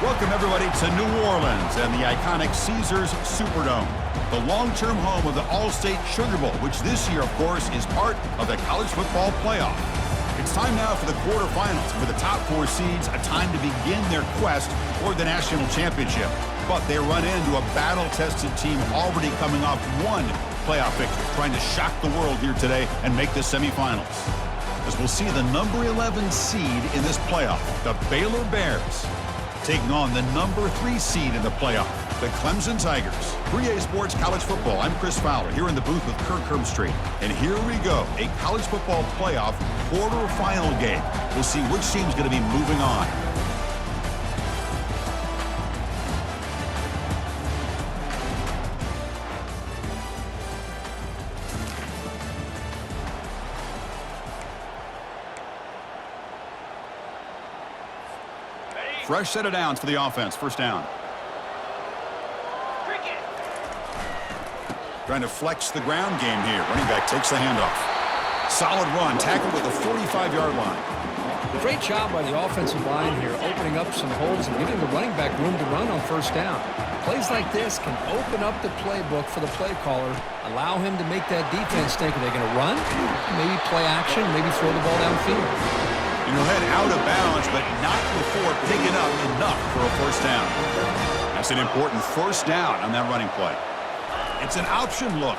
Welcome, everybody, to New Orleans and the iconic Caesars Superdome, the long-term home of the All-State Sugar Bowl, which this year, of course, is part of the college football playoff. It's time now for the quarterfinals. For the top four seeds, a time to begin their quest toward the national championship. But they run into a battle-tested team already coming off one playoff victory, trying to shock the world here today and make the semifinals. As we'll see the number 11 seed in this playoff, the Baylor Bears, taking on the number 3 seed in the playoff, the Clemson Tigers. 3A Sports College Football. I'm Chris Fowler here in the booth with Kirk Hermstreet. And here we go, a college football playoff quarterfinal game. We'll see which team's going to be moving on. Fresh set of downs for the offense. First down. Trying to flex the ground game here. Running back takes the handoff. Solid run. Tackled at the 45-yard line. Great job by the offensive line here, opening up some holes and giving the running back room to run on first down. Plays like this can open up the playbook for the play caller, allow him to make that defense think, are they going to run? Maybe play action, maybe throw the ball downfield. And he'll head out of bounds, but not before picking up enough for a first down. That's an important first down on that running play. It's an option look.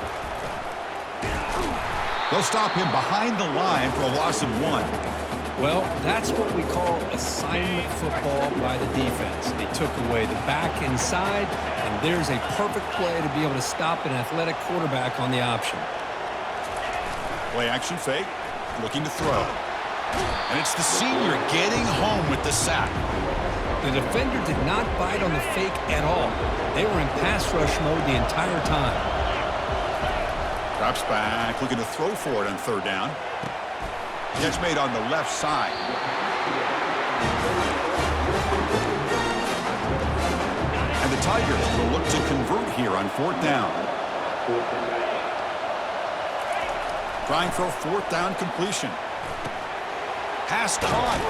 They'll stop him behind the line for a loss of 1. Well, that's what we call assignment football by the defense. They took away the back inside, and there's a perfect play to be able to stop an athletic quarterback on the option. Play action fake, looking to throw. And it's the senior getting home with the sack. The defender did not bite on the fake at all. They were in pass rush mode the entire time. Drops back, looking to throw for it on third down. Catch made on the left side. And the Tigers will look to convert here on fourth down. Trying for a fourth down completion. Pass caught.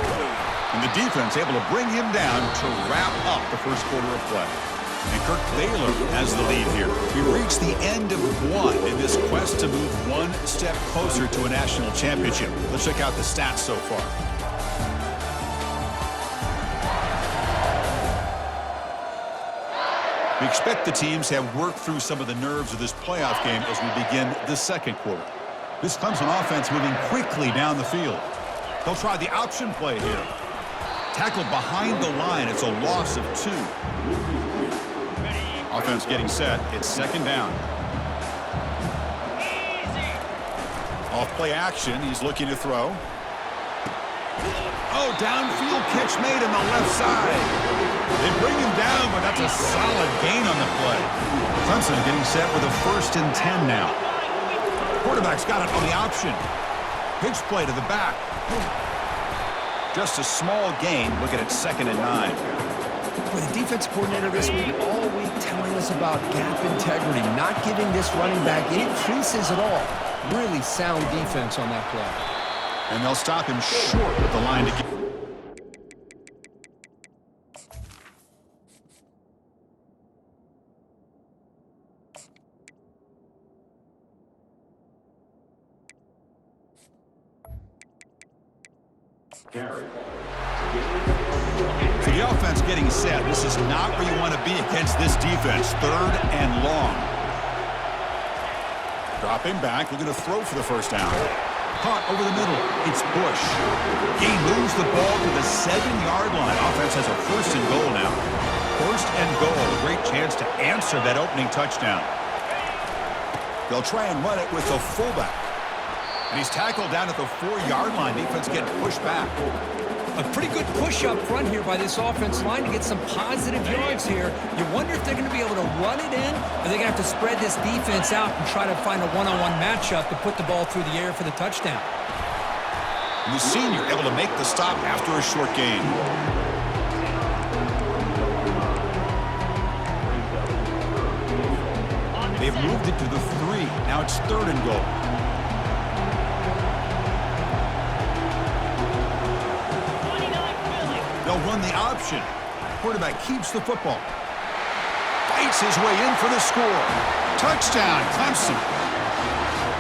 And the defense able to bring him down to wrap up the first quarter of play. And Kirk, Baylor has the lead here. We've reached the end of one in this quest to move one step closer to a national championship. Let's check out the stats so far. We expect the teams to have worked through some of the nerves of this playoff game as we begin the second quarter. This Clemson offense moving quickly down the field. They'll try the option play here. Tackled behind the line. It's a loss of 2. Offense getting set. It's second down. Off play action. He's looking to throw. Oh, downfield catch made on the left side. They bring him down, but that's a solid gain on the play. Clemson getting set with a 1st and 10 now. Quarterback's got it on the option. Pitch play to the back. Just a small gain. Look at it, 2nd and 9. Well, the defense coordinator this week, all week telling us about gap integrity, not giving this running back any creases at all. Really sound defense on that play. And they'll stop him short with the line to get. So the offense getting set. This is not where you want to be against this defense. 3rd and long. Dropping back, looking to throw for the first down. Caught over the middle. It's Bush. He moves the ball to the 7-yard line. Offense has a 1st and goal now. 1st and goal. A great chance to answer that opening touchdown. They'll try and run it with the fullback. And he's tackled down at the 4-yard line. Defense getting pushed back. A pretty good push up front here by this offense line to get some positive yards here. You wonder if they're going to be able to run it in, or they're going to have to spread this defense out and try to find a one-on-one matchup to put the ball through the air for the touchdown. And the senior able to make the stop after a short gain. They've moved it to the 3. Now it's 3rd and goal. They'll run the option. Quarterback keeps the football. Fights his way in for the score. Touchdown, Clemson.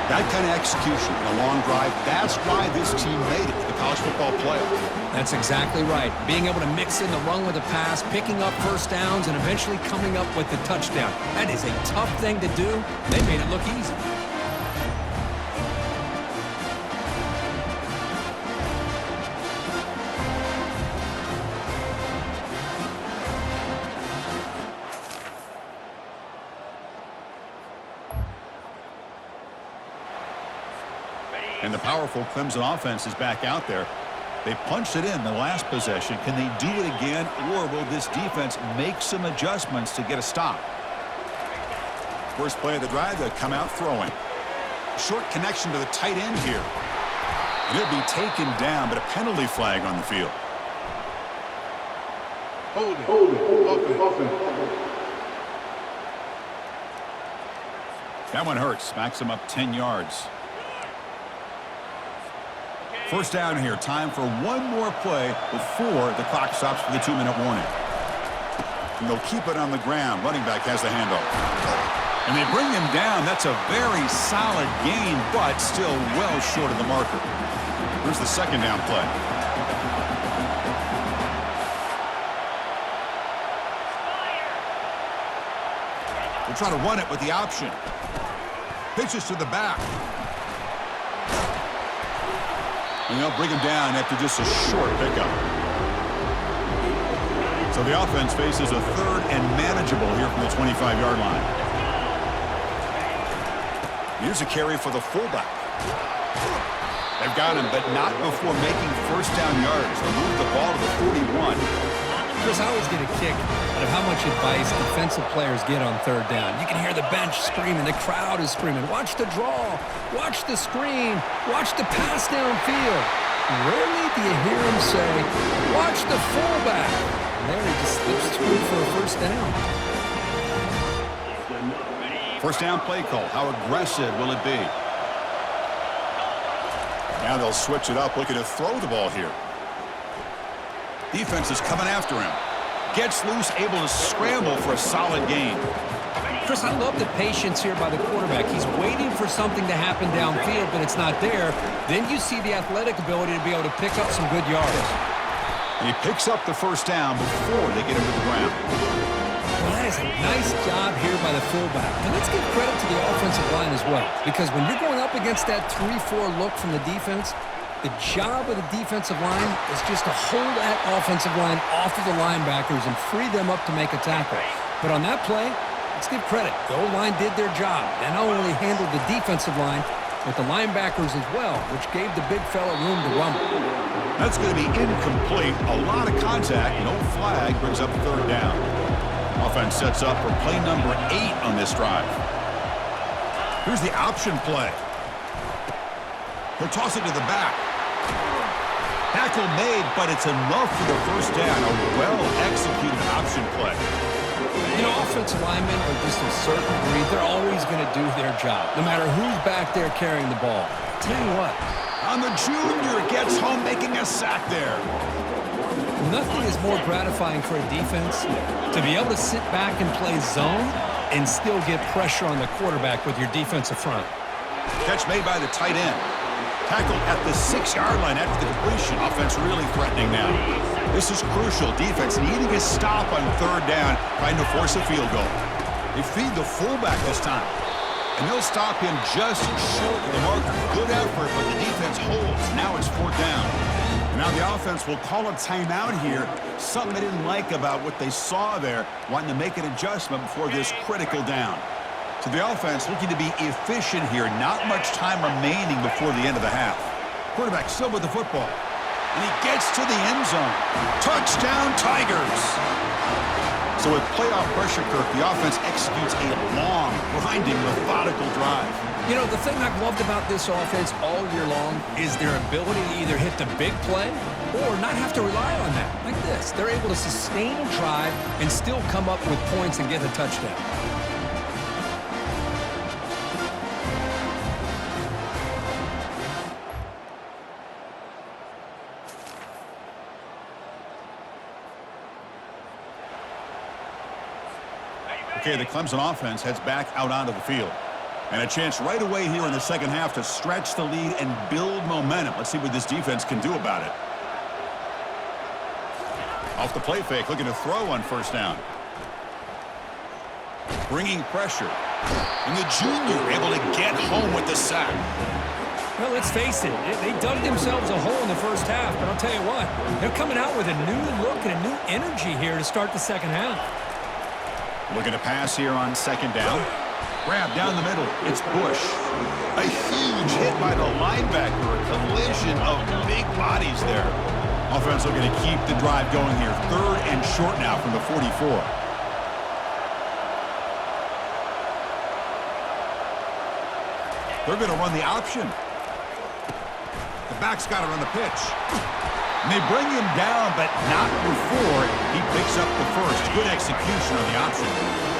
That kind of execution in a long drive, that's why this team made it to the college football playoff. That's exactly right. Being able to mix in the run with the pass, picking up first downs, and eventually coming up with the touchdown. That is a tough thing to do. They made it look easy. And the powerful Clemson offense is back out there. They punched it in the last possession. Can they do it again, or will this defense make some adjustments to get a stop? First play of the drive, they'll come out throwing. Short connection to the tight end here. And he'll be taken down, but a penalty flag on the field. Hold it. That one hurts. Smacks him up 10 yards. First down here. Time for one more play before the clock stops for the 2-minute warning. And they'll keep it on the ground. Running back has the handoff. And they bring him down. That's a very solid gain, but still well short of the marker. Here's the second down play. We'll try to run it with the option. Pitches to the back. And they'll bring him down after just a short pickup. So the offense faces a third and manageable here from the 25-yard line. Here's a carry for the fullback. They've got him, but not before making first down yards. They move the ball to the 41. Chris, I always get a kick out of how much advice defensive players get on third down. You can hear the bench screaming. The crowd is screaming. Watch the draw. Watch the screen. Watch the pass downfield. Rarely do you hear him say, watch the fullback. And there he just slips through for a first down. First down play call. How aggressive will it be? Now they'll switch it up, looking to throw the ball here. Defense is coming after him. Gets loose, able to scramble for a solid gain. Chris, I love the patience here by the quarterback. He's waiting for something to happen downfield, but it's not there. Then you see the athletic ability to be able to pick up some good yards. And he picks up the first down before they get him to the ground. Well, that is a nice job here by the fullback. And let's give credit to the offensive line as well. Because when you're going up against that 3-4 look from the defense, the job of the defensive line is just to hold that offensive line off of the linebackers and free them up to make a tackle. But on that play, let's give credit. The O-line did their job. They not only handled the defensive line, but the linebackers as well, which gave the big fella room to rumble. That's going to be incomplete. A lot of contact. No flag brings up third down. Offense sets up for play number 8 on this drive. Here's the option play. He'll toss it to the back. Tackle made, but it's enough for the first down. A well-executed option play. You know, offensive linemen are just a certain breed. They're always going to do their job, no matter who's back there carrying the ball. I'll tell you what. On the junior, gets home making a sack there. Nothing is more gratifying for a defense to be able to sit back and play zone and still get pressure on the quarterback with your defensive front. Catch made by the tight end. Tackled at the 6-yard line after the completion. Offense really threatening now. This is crucial. Defense needing a stop on third down, trying to force a field goal. They feed the fullback this time. And they'll stop him just short of the marker. Good effort, but the defense holds. Now it's fourth down. And now the offense will call a timeout here. Something they didn't like about what they saw there, wanting to make an adjustment before this critical down. So the offense looking to be efficient here. Not much time remaining before the end of the half. Quarterback still with the football. And he gets to the end zone. Touchdown, Tigers! So with playoff pressure, Kirk, the offense executes a long, grinding, methodical drive. You know, the thing I've loved about this offense all year long is their ability to either hit the big play or not have to rely on that. Like this. They're able to sustain a drive and still come up with points and get a touchdown. Okay, the Clemson offense heads back out onto the field. And a chance right away here in the second half to stretch the lead and build momentum. Let's see what this defense can do about it. Off the play fake, looking to throw on first down. Bringing pressure. And the junior able to get home with the sack. Well, let's face it, they dug themselves a hole in the first half, but I'll tell you what, they're coming out with a new look and a new energy here to start the second half. Looking to pass here on second down. Grab down the middle. It's Bush. A huge hit by the linebacker. A collision of big bodies there. Offense looking to keep the drive going here. Third and short now from the 44. They're going to run the option. The back's got it on the pitch. And they bring him down, but not before he picks up the first. Good execution on the option.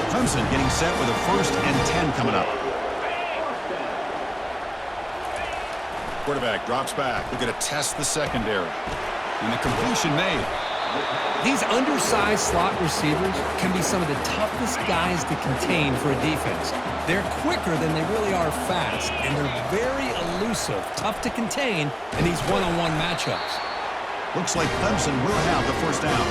Clemson getting set with a 1st and 10 coming up. Quarterback drops back. We're going to test the secondary. And the completion made. These undersized slot receivers can be some of the toughest guys to contain for a defense. They're quicker than they really are fast, and they're very elusive, tough to contain in these one-on-one matchups. Looks like Clemson will have the first down.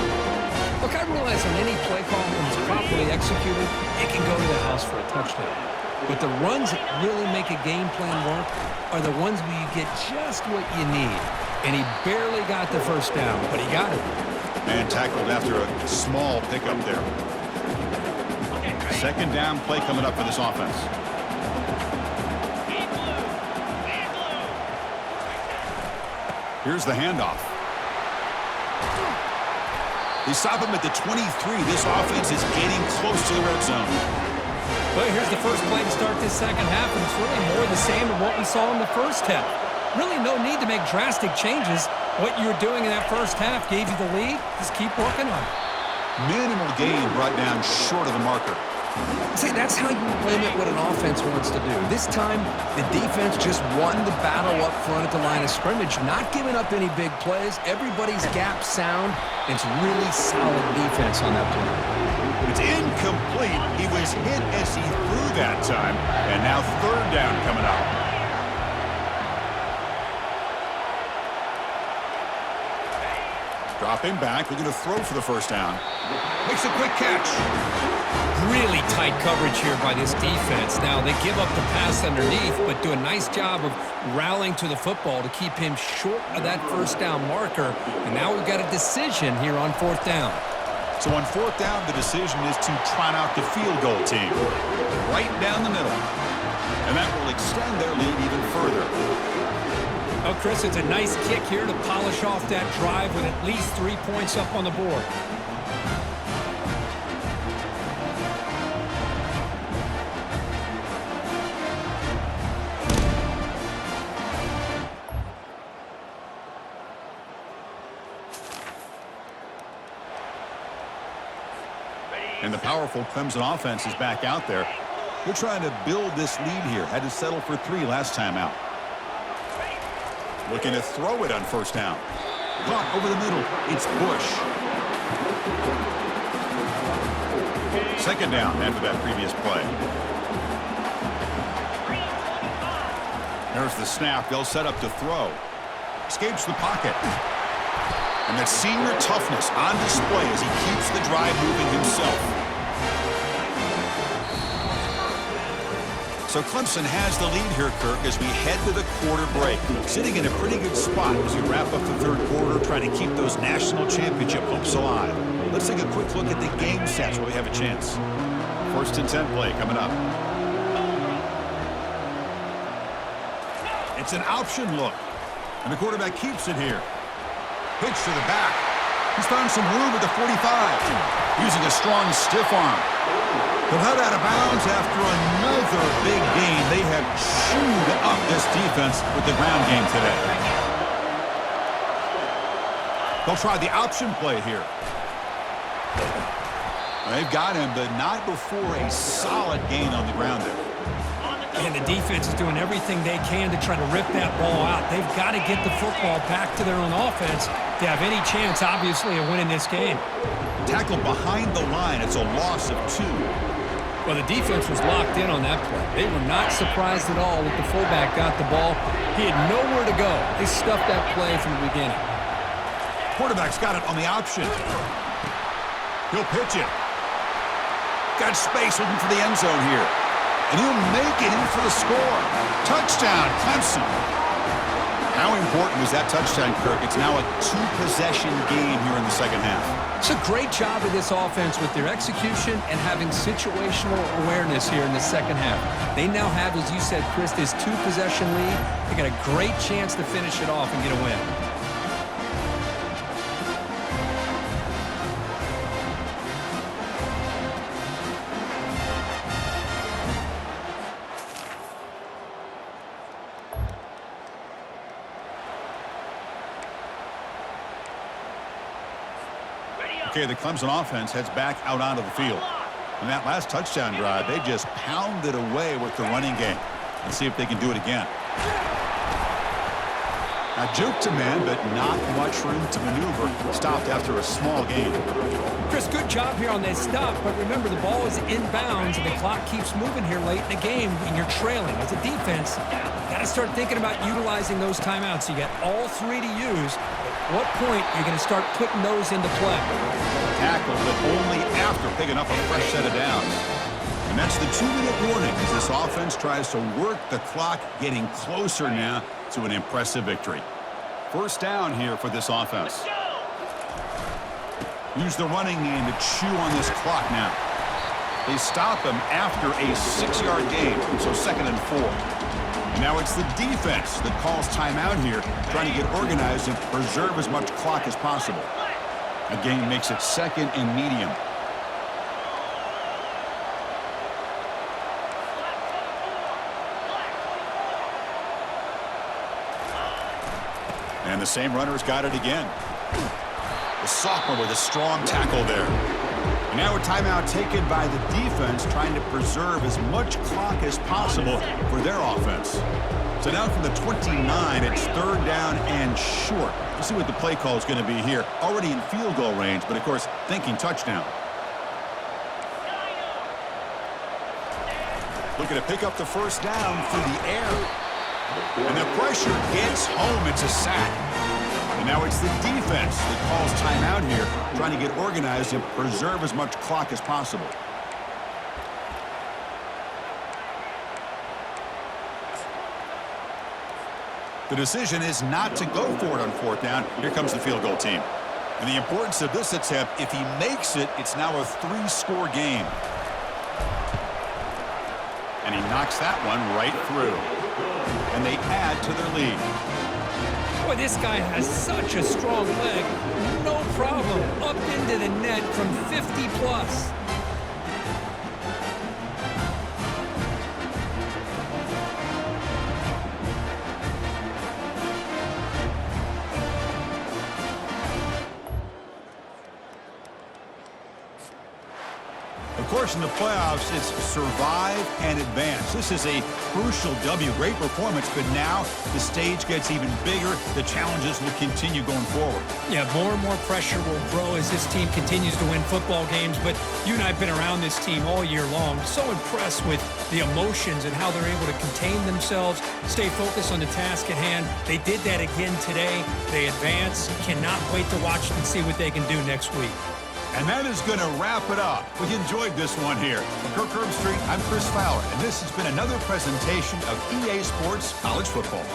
Look, I realize on any play call, when it's properly executed, it can go to the house for a touchdown. But the runs that really make a game plan work are the ones where you get just what you need. And he barely got the first down, but he got it. And tackled after a small pickup there. Second down play coming up for this offense. Here's the handoff. They stop him at the 23. This offense is getting close to the red zone. Well, here's the first play to start this second half, and it's really more the same of what we saw in the first half. Really no need to make drastic changes. What you were doing in that first half gave you the lead. Just keep working on it. Minimal gain brought down short of the marker. See, that's how you limit what an offense wants to do. This time, the defense just won the battle up front at the line of scrimmage, not giving up any big plays. Everybody's gap sound. It's really solid defense on that play. It's incomplete. He was hit as he threw that time. And now third down coming up. Dropping back, looking to throw for the first down. Makes a quick catch. Really tight coverage here by this defense. Now, they give up the pass underneath, but do a nice job of rallying to the football to keep him short of that first down marker. And now we've got a decision here on fourth down. So on fourth down, the decision is to trot out the field goal team. Right down the middle. And that will extend their lead even further. Oh, Chris, it's a nice kick here to polish off that drive with at least 3 points up on the board. And the powerful Clemson offense is back out there. They're trying to build this lead here. Had to settle for 3 last time out. Looking to throw it on first down. Caught over the middle. It's Bush. Second down after that previous play. There's the snap. They'll set up to throw. Escapes the pocket. And that senior toughness on display as he keeps the drive moving himself. So Clemson has the lead here, Kirk, as we head to the quarter break. Sitting in a pretty good spot as we wrap up the third quarter, trying to keep those national championship hopes alive. Let's take a quick look at the game stats where we have a chance. 1st and 10 play coming up. It's an option look. And the quarterback keeps it here. Pitch to the back. He's found some room at the 45. Using a strong stiff arm. They'll head out of bounds after another big gain. They have chewed up this defense with the ground game today. They'll try the option play here. They've got him, but not before a solid gain on the ground there. And the defense is doing everything they can to try to rip that ball out. They've got to get the football back to their own offense to have any chance, obviously, of winning this game. Tackled behind the line. It's a loss of 2. Well, the defense was locked in on that play. They were not surprised at all that the fullback got the ball. He had nowhere to go. They stuffed that play from the beginning. Quarterback's got it on the option. He'll pitch it. Got space looking for the end zone here. And he'll make it in for the score. Touchdown, Clemson. How important was that touchdown, Kirk? It's now a two-possession game here in the second half. It's a great job of this offense with their execution and having situational awareness here in the second half. They now have, as you said, Chris, this two-possession lead. They got a great chance to finish it off and get a win. Okay, the Clemson offense heads back out onto the field. In that last touchdown drive, they just pounded away with the running game. Let's see if they can do it again. Now, juke to man, but not much room to maneuver. Stopped after a small gain. Chris, good job here on that stop, but remember the ball is inbounds and the clock keeps moving here late in the game and you're trailing. As a defense, you got to start thinking about utilizing those timeouts. You got all three to use. At what point are you going to start putting those into play? Tackle, but only after picking up a fresh set of downs. And that's the 2-minute warning as this offense tries to work the clock, getting closer now to an impressive victory. First down here for this offense. Use the running game to chew on this clock now. They stop him after a 6-yard gain, so 2nd and 4. And now it's the defense that calls timeout here, trying to get organized and preserve as much clock as possible. A gain makes it 2nd and medium. And the same runner's got it again. The sophomore with a strong tackle there. And now a timeout taken by the defense, trying to preserve as much clock as possible for their offense. So now from the 29, it's 3rd down and short. Let's see what the play call is going to be here. Already in field goal range, but of course thinking touchdown. Looking to pick up the first down through the air. And the pressure gets home. It's a sack. And now it's the defense that calls timeout here, trying to get organized and preserve as much clock as possible. The decision is not to go for it on 4th down. Here comes the field goal team. And the importance of this attempt, if he makes it, it's now a 3-score game. And he knocks that one right through. And they add to their lead. Boy, this guy has such a strong leg. No problem. Up into the net from 50 plus. Of course, in the playoffs, it's survive and advance. This is a crucial W. Great performance, but now the stage gets even bigger. The challenges will continue going forward. Yeah, more and more pressure will grow as this team continues to win football games. But you and I have been around this team all year long. So impressed with the emotions and how they're able to contain themselves, stay focused on the task at hand. They did that again today. They advance. Cannot wait to watch and see what they can do next week. And that is going to wrap it up. We enjoyed this one here. From Kirk Street, I'm Chris Fowler, and this has been another presentation of EA Sports College Football.